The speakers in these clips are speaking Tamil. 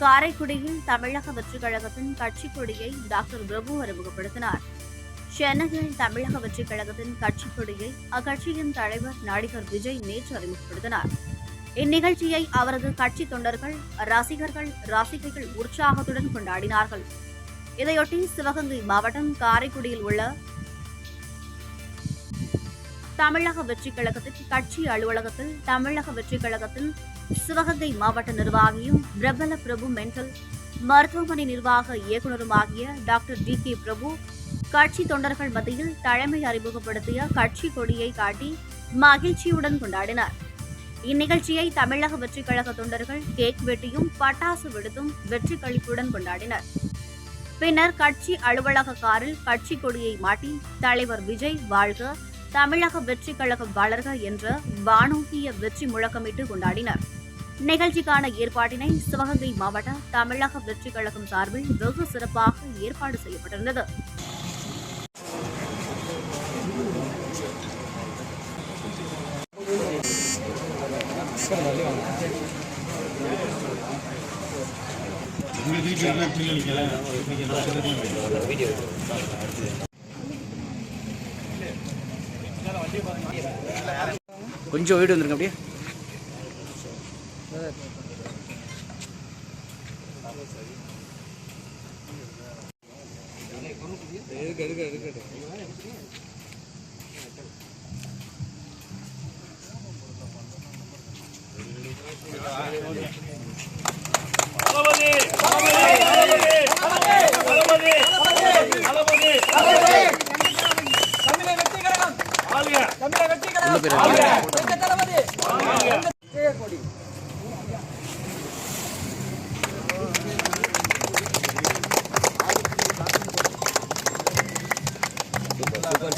காரைக்குடியில் தமிழக வெற்றிக் கழகத்தின் கட்சிக் கொடியை டாக்டர் பிரபு அறிமுகப்படுத்தினார். சென்னையில் தமிழக வெற்றிக் கழகத்தின் கட்சிக் கொடியை அக்கட்சியின் தலைவர் நடிகர் விஜய் நேற்று அறிமுகப்படுத்தினார். இந்நிகழ்ச்சியை அவரது கட்சி தொண்டர்கள், ரசிகர்கள் உற்சாகத்துடன் கொண்டாடினார்கள். இதையொட்டி சிவகங்கை மாவட்டம் காரைக்குடியில் உள்ள தமிழக வெற்றிக் கழகத்தின் கட்சி அலுவலகத்தில் தமிழக வெற்றிக் கழகத்தின் சிவகங்கை மாவட்ட நிர்வாகியும் பிரபல பிரபு மென்டல் மருத்துவமனை நிர்வாக இயக்குநருமாகிய டாக்டர் டி.கே. பிரபு கட்சி தொண்டர்கள் மத்தியில் தலைமை அறிமுகப்படுத்திய கட்சி கொடியை காட்டி மகிழ்ச்சியுடன் கொண்டாடினார். இந்நிகழ்ச்சியை தமிழக வெற்றிக் கழக தொண்டர்கள் கேக் வெட்டியும் பட்டாசு வெடித்தும் வெற்றி களிப்புடன் கொண்டாடினர். பின்னர் கட்சி அலுவலக காரில் கட்சி கொடியை மாட்டி தலைவர் விஜய் வாழ்க, தமிழக வெற்றிக் கழகம் வளர்க என்ற வானூர்திய வெற்றி முழக்கமிட்டு கொண்டாடினர். நிகழ்ச்சிக்கான ஏற்பாட்டினை சிவகங்கை மாவட்ட தமிழக வெற்றிக் கழகம் சார்பில் வெகு சிறப்பாக ஏற்பாடு செய்யப்பட்டிருந்தது. கொஞ்சம் வீடு வந்துருங்க அப்படியே.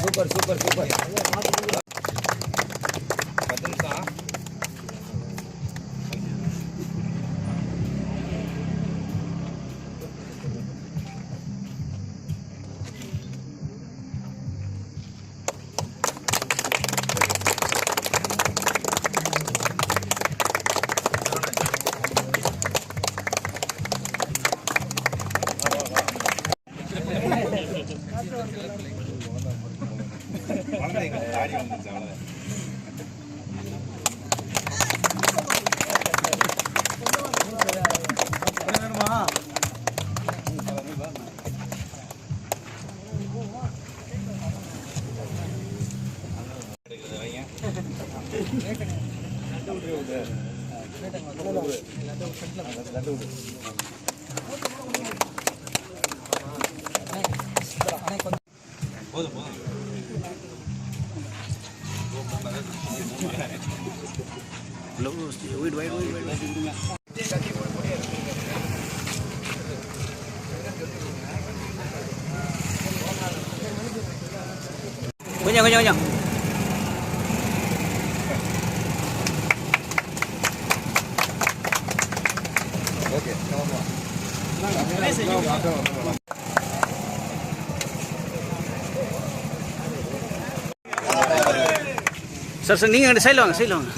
சூப்பர். கொஞ்சம் சார் நீங்க சைடில் வாங்க.